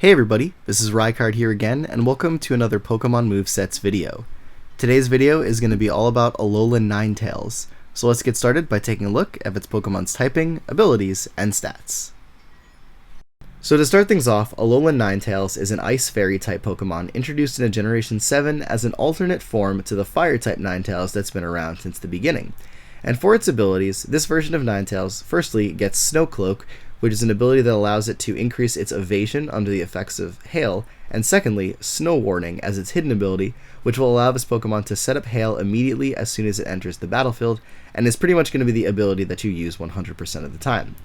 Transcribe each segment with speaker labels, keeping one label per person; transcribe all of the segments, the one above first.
Speaker 1: Hey everybody, this is Rykard here again, and welcome to another Pokemon Movesets video. Today's video is going to be all about Alolan Ninetales, so let's get started by taking a look at its Pokemon's typing, abilities, and stats. So to start things off, Alolan Ninetales is an Ice Fairy type Pokemon introduced in a Generation 7 as an alternate form to the Fire type Ninetales that's been around since the beginning. And for its abilities, this version of Ninetales firstly gets Snow Cloak, which is an ability that allows it to increase its evasion under the effects of hail, and secondly, Snow Warning as its hidden ability, which will allow this Pokemon to set up hail immediately as soon as it enters the battlefield, and is pretty much going to be the ability that you use 100% of the time.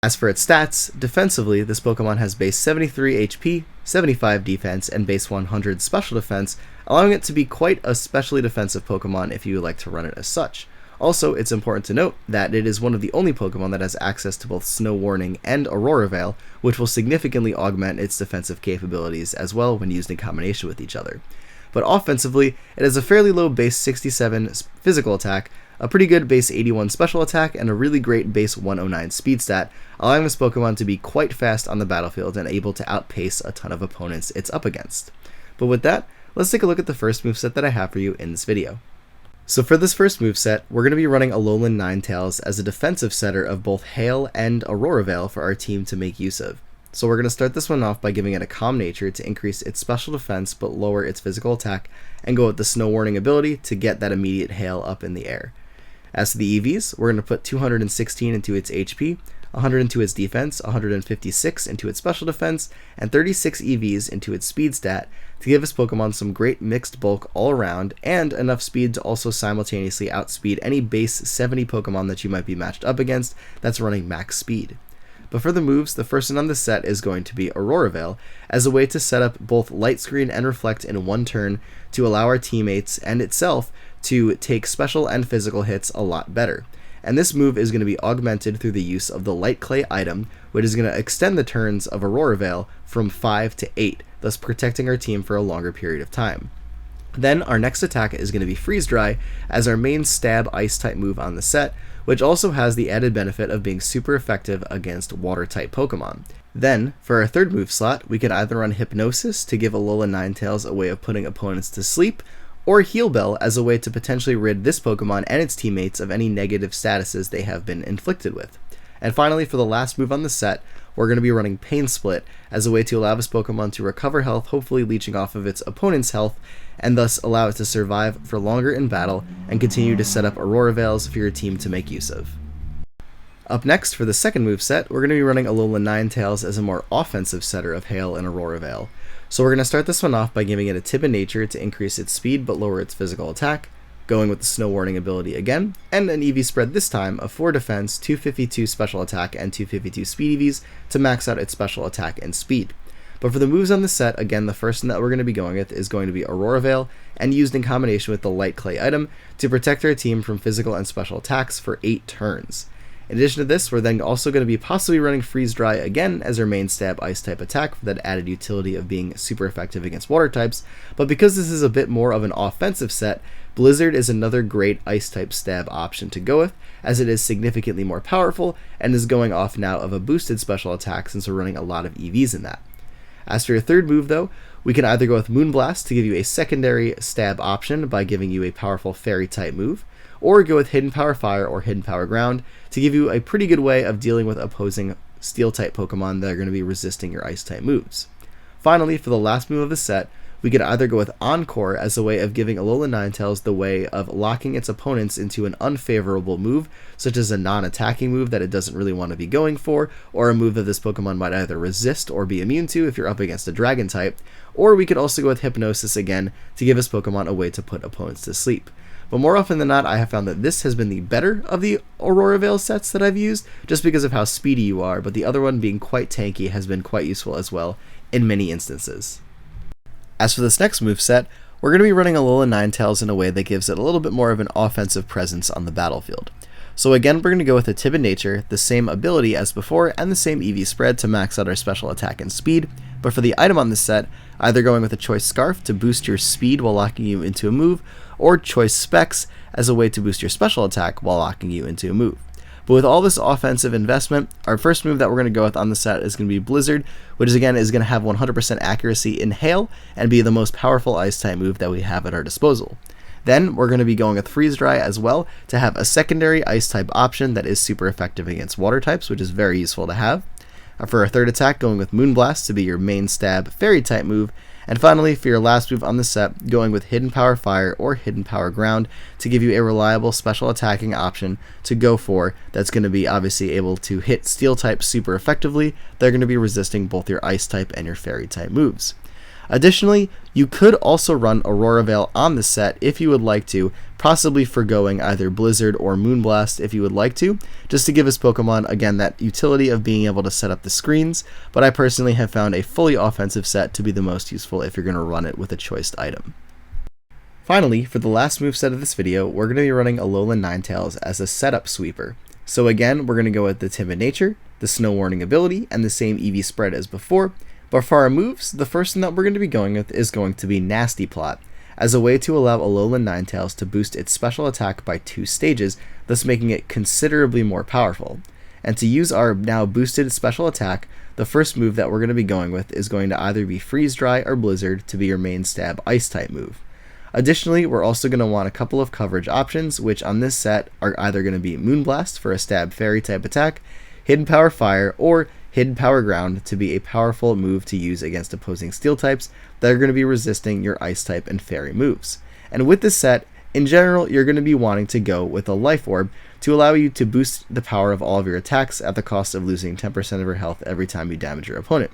Speaker 1: As for its stats, defensively, this Pokemon has base 73 HP, 75 defense, and base 100 special defense, allowing it to be quite a specially defensive Pokemon if you would like to run it as such. Also, it's important to note that it is one of the only Pokemon that has access to both Snow Warning and Aurora Veil, which will significantly augment its defensive capabilities as well when used in combination with each other. But offensively, it has a fairly low base 67 physical attack, a pretty good base 81 special attack, and a really great base 109 speed stat, allowing this Pokemon to be quite fast on the battlefield and able to outpace a ton of opponents it's up against. But with that, let's take a look at the first moveset that I have for you in this video. So for this first moveset, we're going to be running Alolan Ninetales as a defensive setter of both Hail and Aurora Veil for our team to make use of. So we're going to start this one off by giving it a Calm Nature to increase its special defense but lower its physical attack, and go with the Snow Warning ability to get that immediate hail up in the air. As to the EVs, we're going to put 216 into its HP, 100 into its defense, 156 into its special defense, and 36 EVs into its speed stat to give this Pokemon some great mixed bulk all around and enough speed to also simultaneously outspeed any base 70 Pokemon that you might be matched up against that's running max speed. But for the moves, the first one on the set is going to be Aurora Veil, as a way to set up both Light Screen and Reflect in one turn to allow our teammates and itself to take special and physical hits a lot better. And this move is going to be augmented through the use of the Light Clay item, which is going to extend the turns of Aurora Veil from 5 to 8, thus protecting our team for a longer period of time. Then our next attack is going to be Freeze Dry as our main stab ice type move on the set, which also has the added benefit of being super effective against water type Pokemon. Then, for our third move slot, we can either run Hypnosis to give Alolan Ninetales a way of putting opponents to sleep, or Heal Bell as a way to potentially rid this Pokemon and its teammates of any negative statuses they have been inflicted with. And finally, for the last move on the set, we're going to be running Pain Split as a way to allow this Pokemon to recover health, hopefully leeching off of its opponent's health, and thus allow it to survive for longer in battle and continue to set up Aurora Veils for your team to make use of. Up next, for the second moveset, we're going to be running Alolan Ninetales as a more offensive setter of Hail and Aurora Veil. So we're going to start this one off by giving it a Timid Nature to increase its speed but lower its physical attack, going with the Snow Warning ability again, and an EV spread this time of 4 defense, 252 special attack, and 252 speed EVs to max out its special attack and speed. But for the moves on the set, again, the first one that we're going to be going with is going to be Aurora Veil, and used in combination with the Light Clay item to protect our team from physical and special attacks for 8 turns. In addition to this, we're then also going to be possibly running Freeze Dry again as our main stab ice type attack for that added utility of being super effective against water types, but because this is a bit more of an offensive set, Blizzard is another great ice type stab option to go with, as it is significantly more powerful and is going off now of a boosted special attack since we're running a lot of EVs in that. As for your third move though, we can either go with Moonblast to give you a secondary stab option by giving you a powerful fairy type move, or go with Hidden Power Fire or Hidden Power Ground to give you a pretty good way of dealing with opposing steel type Pokemon that are going to be resisting your ice type moves. Finally, for the last move of the set, we could either go with Encore as a way of giving Alolan Ninetales the way of locking its opponents into an unfavorable move, such as a non-attacking move that it doesn't really want to be going for, or a move that this Pokemon might either resist or be immune to if you're up against a Dragon type, or we could also go with Hypnosis again to give this Pokemon a way to put opponents to sleep. But more often than not, I have found that this has been the better of the Aurora Veil sets that I've used, just because of how speedy you are, but the other one being quite tanky has been quite useful as well in many instances. As for this next moveset, we're going to be running Alolan Ninetales in a way that gives it a little bit more of an offensive presence on the battlefield. So again, we're going to go with a Timid Nature, the same ability as before, and the same EV spread to max out our special attack and speed, but for the item on this set, either going with a Choice Scarf to boost your speed while locking you into a move, or Choice Specs as a way to boost your special attack while locking you into a move. But with all this offensive investment, our first move that we're going to go with on the set is going to be Blizzard, which again is going to have 100% accuracy in Hail and be the most powerful Ice-type move that we have at our disposal. Then we're going to be going with Freeze Dry as well to have a secondary Ice-type option that is super effective against Water types, which is very useful to have. For our third attack, going with Moonblast to be your main stab Fairy-type move. And finally, for your last move on the set, going with Hidden Power Fire or Hidden Power Ground to give you a reliable special attacking option to go for that's going to be obviously able to hit Steel type super effectively. They're going to be resisting both your Ice type and your Fairy type moves. Additionally, you could also run Aurora Veil on the set if you would like to, possibly forgoing either Blizzard or Moonblast if you would like to, just to give this Pokemon, again, that utility of being able to set up the screens, but I personally have found a fully offensive set to be the most useful if you're going to run it with a choiced item. Finally, for the last moveset of this video, we're going to be running Alolan Ninetales as a setup sweeper. So again, we're going to go with the Timid Nature, the Snow Warning ability, and the same EV spread as before. But for our moves, the first thing that we're going to be going with is going to be Nasty Plot, as a way to allow Alolan Ninetales to boost its special attack by 2 stages, thus making it considerably more powerful. And to use our now boosted special attack, the first move that we're going to be going with is going to either be Freeze Dry or Blizzard to be your main stab Ice-type move. Additionally, we're also going to want a couple of coverage options, which on this set are either going to be Moonblast for a stab Fairy-type attack, Hidden Power Fire, or Hidden Power Ground to be a powerful move to use against opposing Steel types that are going to be resisting your Ice type and Fairy moves. And with this set, in general, you're going to be wanting to go with a Life Orb to allow you to boost the power of all of your attacks at the cost of losing 10% of your health every time you damage your opponent.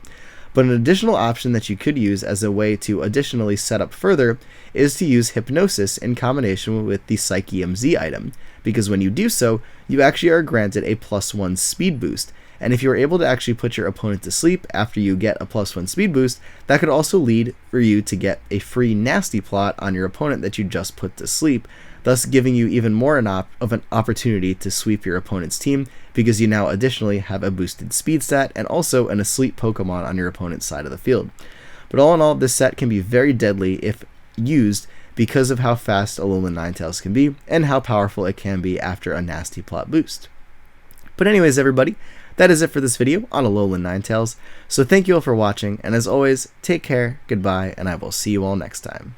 Speaker 1: But an additional option that you could use as a way to additionally set up further is to use Hypnosis in combination with the Psyche MZ item, because when you do so, you actually are granted a +1 speed boost. And if you're able to actually put your opponent to sleep after you get a +1 speed boost, that could also lead for you to get a free Nasty Plot on your opponent that you just put to sleep, thus giving you even more of an opportunity to sweep your opponent's team, because you now additionally have a boosted speed stat and also an asleep Pokemon on your opponent's side of the field. But all in all, this set can be very deadly if used because of how fast Alolan Ninetales can be and how powerful it can be after a Nasty Plot boost. But anyways, everybody, that is it for this video on Alolan Ninetales, so thank you all for watching, and as always, take care, goodbye, and I will see you all next time.